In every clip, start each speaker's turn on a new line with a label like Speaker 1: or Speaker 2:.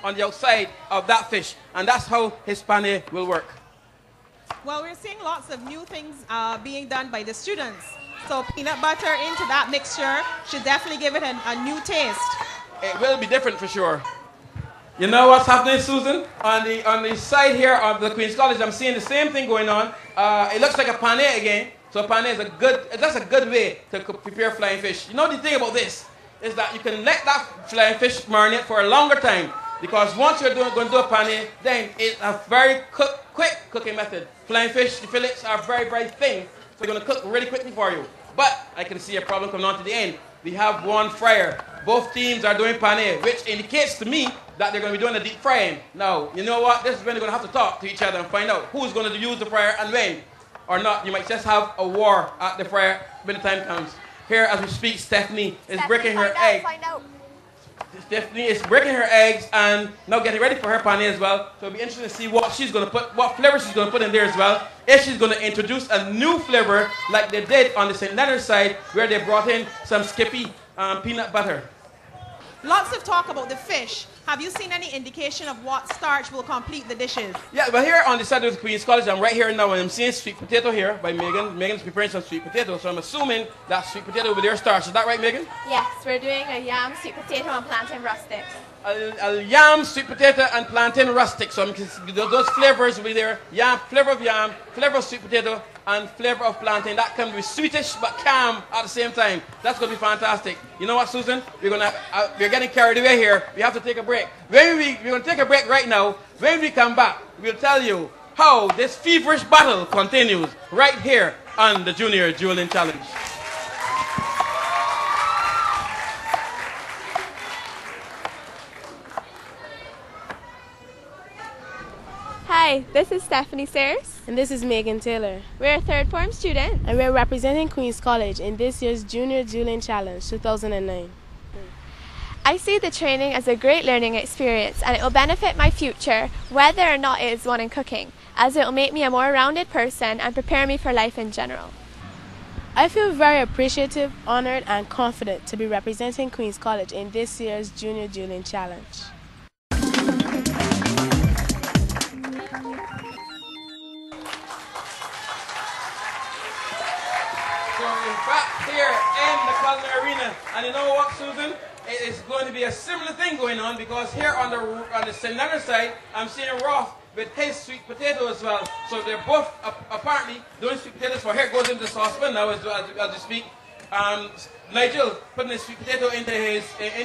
Speaker 1: on the outside of that fish. And that's how his pane will work.
Speaker 2: Well, we're seeing lots of new things being done by the students. So peanut butter into that mixture should definitely give it a new taste.
Speaker 1: It will be different for sure. You know what's happening, Susan? On the side here of the Queen's College, I'm seeing the same thing going on. It looks like a pane again. So pane is that's a good way to prepare flying fish. You know the thing about this is that you can let that flying fish marinate for a longer time, because once you're going to do a pane, then it's a very quick cooking method. Flying fish, the fillets are very, very thin, so they're going to cook really quickly for you. But I can see a problem coming on to the end. We have one fryer. Both teams are doing pane, which indicates to me that they're going to be doing the deep frying. Now, you know what? This is when they're going to have to talk to each other and find out who's going to use the fryer and when. Or not. You might just have a war at the fryer when the time comes. Here, as we speak, Stephanie is breaking her egg. Stephanie is breaking her eggs and now getting ready for her pane as well. So it'll be interesting to see what she's going to put, what flavor she's going to put in there as well. If she's going to introduce a new flavor like they did on the St. Leonard's side, where they brought in some Skippy peanut butter.
Speaker 2: Lots of talk about the fish. Have you seen any indication of what starch will complete the dishes?
Speaker 1: Yeah, but here on the side of the Queen's College, I'm right here now and I'm seeing sweet potato here by Megan. Megan's preparing some sweet potato, so I'm assuming that sweet potato will be their starch. Is that right, Megan?
Speaker 3: Yes, we're doing a yam, sweet potato, and plantain rustic.
Speaker 1: A yam, sweet potato, and plantain rustic. So those flavors will be there. Yam, flavor of sweet potato, and flavor of plantain. That can be sweetish but calm at the same time. That's going to be fantastic. You know what, Susan? We're getting carried away here. We have to take a break. We're going to take a break right now. When we come back, we'll tell you how this feverish battle continues right here on the Junior Dueling Challenge.
Speaker 3: Hi, this is Stephanie Sayers.
Speaker 4: And this is Megan Taylor.
Speaker 3: We're a third form student.
Speaker 4: And we're representing Queen's College in this year's Junior Dueling Challenge 2009.
Speaker 3: I see the training as a great learning experience, and it will benefit my future, whether or not it is one in cooking, as it will make me a more rounded person and prepare me for life in general.
Speaker 4: I feel very appreciative, honored, and confident to be representing Queen's College in this year's Junior Dueling Challenge.
Speaker 1: So we're back here in the culinary arena, and you know what, Susan? It is going to be a similar thing going on, because here on the St. Leonard side, I'm seeing Roth with his sweet potato as well. So they're both apparently doing sweet potatoes. For here it goes into the saucepan now as we speak. Nigel putting his sweet potato into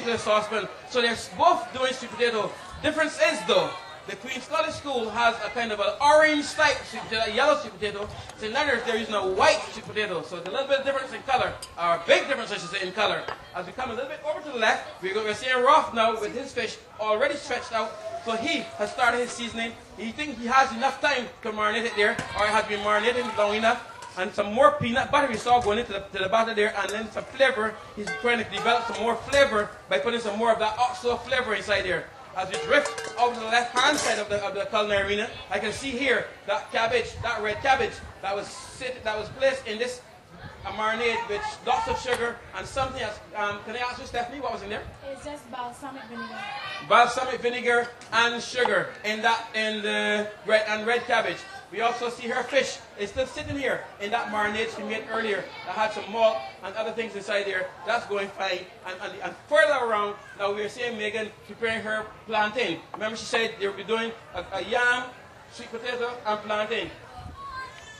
Speaker 1: the saucepan. So they're both doing sweet potato. Difference is though, the Queen's College School has a kind of an orange type sweet potato, a yellow sweet potato. St. Leonard's, they're using a white sweet potato. So it's a little bit of difference in color, or a big difference I should say in color. As we come a little bit over to the left, we're seeing Rolf now with his fish already stretched out. So he has started his seasoning. He thinks he has enough time to marinate it there, or it has been marinated long enough. And some more peanut butter we saw going into the batter there, and then some flavor. He's trying to develop some more flavor by putting some more of that oxo flavor inside there. As we drift over to the left-hand side of the culinary arena, I can see here that cabbage, that red cabbage, that was placed in this marinade with lots of sugar and something else. Can I ask you, Stephanie, what was in there?
Speaker 5: It's just balsamic vinegar.
Speaker 1: Balsamic vinegar and sugar in the red cabbage. We also see her fish is still sitting here in that marinade she made earlier that had some malt and other things inside there. That's going fine. And further around, now we're seeing Megan preparing her plantain. Remember she said they will be doing a yam, sweet potato, and plantain.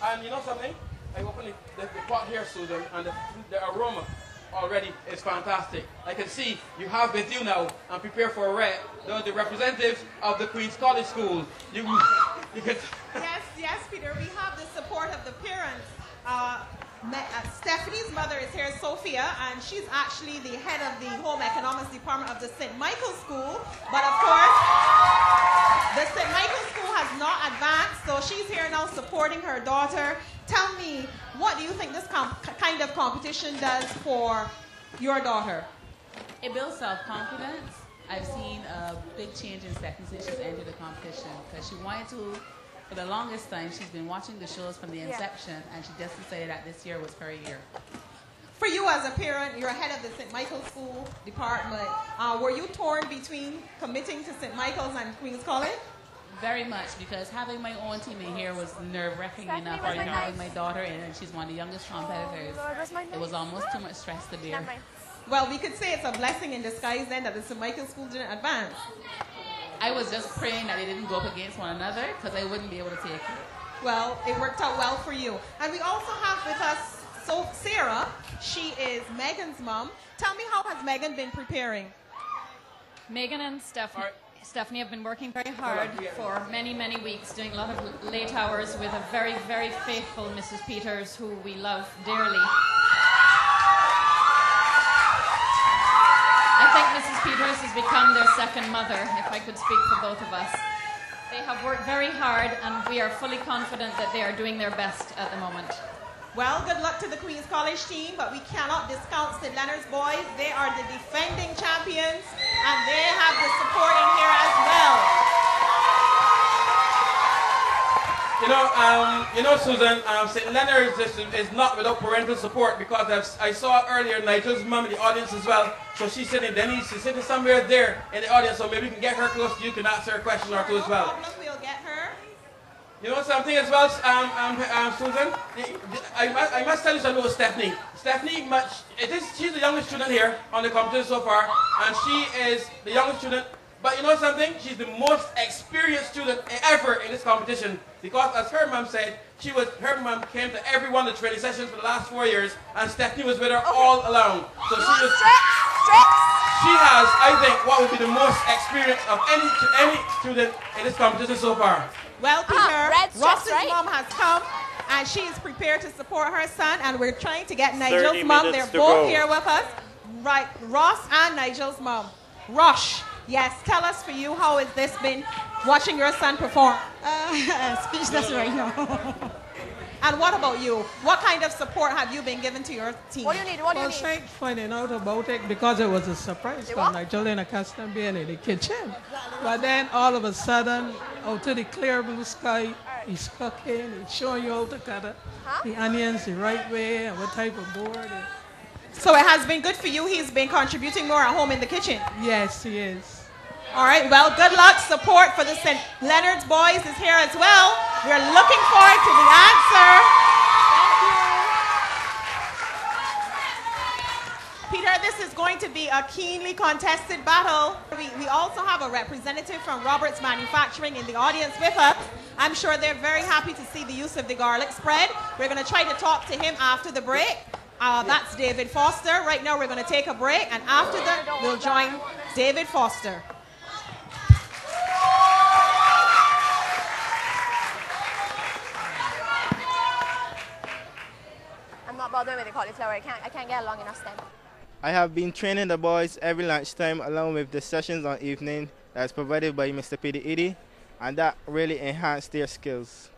Speaker 1: And you know something? I open the pot here, Susan, and the aroma already is fantastic. I can see you have with you now and prepare for a wreck the representatives of the Queen's College School. You can
Speaker 2: Yes, Peter. We have the support of the parents. Stephanie's mother is here, Sophia, and she's actually the head of the Home Economics Department of the St. Michael's School. But of course, the St. Michael's School has not advanced, so she's here now supporting her daughter. Tell me, what do you think this kind of competition does for your daughter?
Speaker 6: It builds self-confidence. I've seen a big change in Stephanie since she's entered the competition, because she wanted to, for the longest time, she's been watching the shows from the inception, and she just decided that this year was her year.
Speaker 2: For For you as a parent, you're head of the St. Michael's School department. Were you torn between committing to St. Michael's and Queen's College?
Speaker 6: Very much, because having my own team in here was nerve-wracking enough. Or having my daughter in, and she's one of the youngest competitors. It was almost too much stress to bear.
Speaker 2: Well, we could say it's a blessing in disguise then that the St. Michael's School didn't advance.
Speaker 6: I was just praying that they didn't go up against one another, because I wouldn't be able to take it.
Speaker 2: Well, it worked out well for you. And we also have with us Sarah. She is Megan's mom. Tell me, how has Megan been preparing?
Speaker 7: Megan and Stephanie have been working very hard for many, many weeks, doing a lot of late hours with a very, very faithful Mrs. Peters, who we love dearly. I think Mrs. Peters has become their second mother, if I could speak for both of us. They have worked very hard, and we are fully confident that they are doing their best at the moment.
Speaker 2: Well, good luck to the Queen's College team, but we cannot discount St. Leonard's boys. They are the defending champions, and they have the support in here as well.
Speaker 1: Susan, St. Leonard's is not without parental support, because I saw earlier Nigel's mom in the audience as well. So she's sitting, she's sitting somewhere there in the audience, so maybe we can get her close to you, can ask her a question or two as well.
Speaker 2: No problem, we'll get her.
Speaker 1: You know something as well, Susan? I must tell you something about Stephanie. Stephanie, she's the youngest student here on the competition so far, and she is the youngest student. But you know something? She's the most experienced student ever in this competition, because as her mom said, her mom came to every one of the training sessions for the last 4 years, and Stephanie was with her all along. So she has, I think, what would be the most experience of any student in this competition so far.
Speaker 2: Well, Peter, Ross's mom has come, and she is prepared to support her son, and we're trying to get Nigel's mom. They're both here with us. Right, Ross and Nigel's mom. Rosh, yes, tell us for you, how has this been watching your son perform?
Speaker 8: Speechless right now.
Speaker 2: And what about you? What kind of support have you been given to your team?
Speaker 3: What do you need? What do you need?
Speaker 8: Well, finding out about it because it was a surprise for Nigel and accustomed being in the kitchen. But then all of a sudden, out of the clear blue sky, he's cooking, he's showing you how to cut the onions the right way and what type of board.
Speaker 2: So it has been good for you. He's been contributing more at home in the kitchen.
Speaker 8: Yes, he is.
Speaker 2: All right, well, good luck. Support for the St. Leonard's boys is here as well. We're looking forward to the answer. Thank you. Peter, this is going to be a keenly contested battle. We also have a representative from Roberts Manufacturing in the audience with us. I'm sure they're very happy to see the use of the garlic spread. We're going to try to talk to him after the break. That's David Foster. Right now we're going to take a break, and after that we'll join David Foster.
Speaker 3: I'm not bothering with the cauliflower. I can't get a long enough stem.
Speaker 9: I have been training the boys every lunchtime along with the sessions on evening that's provided by Mr. Peter Edie, and that really enhanced their skills.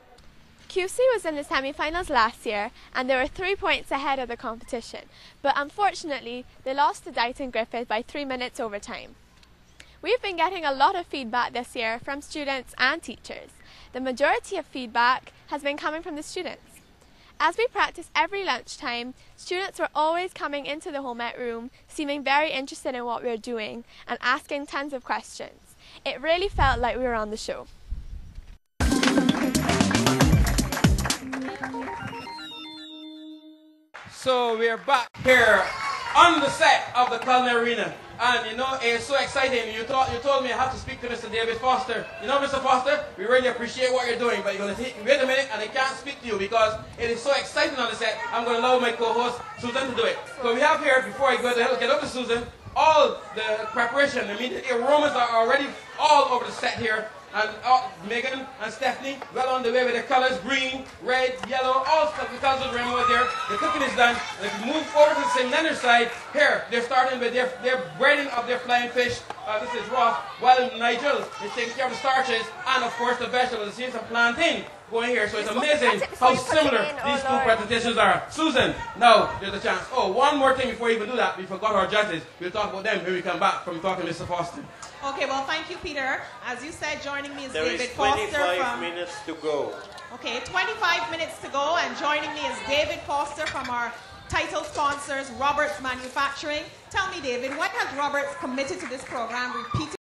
Speaker 3: QC was in the semi-finals last year, and they were 3 points ahead of the competition, but unfortunately they lost to Dighton Griffith by 3 minutes overtime. We've been getting a lot of feedback this year from students and teachers. The majority of feedback has been coming from the students. As we practice every lunchtime, students were always coming into the home ec room, seeming very interested in what we were doing and asking tons of questions. It really felt like we were on the show.
Speaker 1: So we're back here on the set of the Culinary Arena, and you know, it's so exciting. You told me I have to speak to Mr. David Foster. You know, Mr. Foster, we really appreciate what you're doing, but you're going to wait a minute, and I can't speak to you because it is so exciting on the set. I'm going to allow my co-host Susan to do it. So we have here, before I go to get up to Susan, all the preparation. I mean, the aromas are already all over the set here. And Megan and Stephanie well on the way with the colors, green, red, yellow, all stuff. The colors of the rainbow there. The cooking is done. And if you move over to the St. Leonard's side, here, they're starting with their breading of their flying fish. This is raw, while Nigel is taking care of the starches and, of course, the vegetables. You see some plantain going here. So it's amazing how similar these two presentations are. Susan, now there's a chance. Oh, one more thing before we even do that. We forgot our judges. We'll talk about them when we come back from talking to Mr. Foster.
Speaker 2: Okay, well, thank you, Peter. As you said, joining me is David
Speaker 10: There
Speaker 2: Foster.
Speaker 10: is 25 minutes to go.
Speaker 2: Okay, 25 minutes to go, and joining me is David Foster from our title sponsors, Roberts Manufacturing. Tell me, David, why has Roberts committed to this program repeatedly?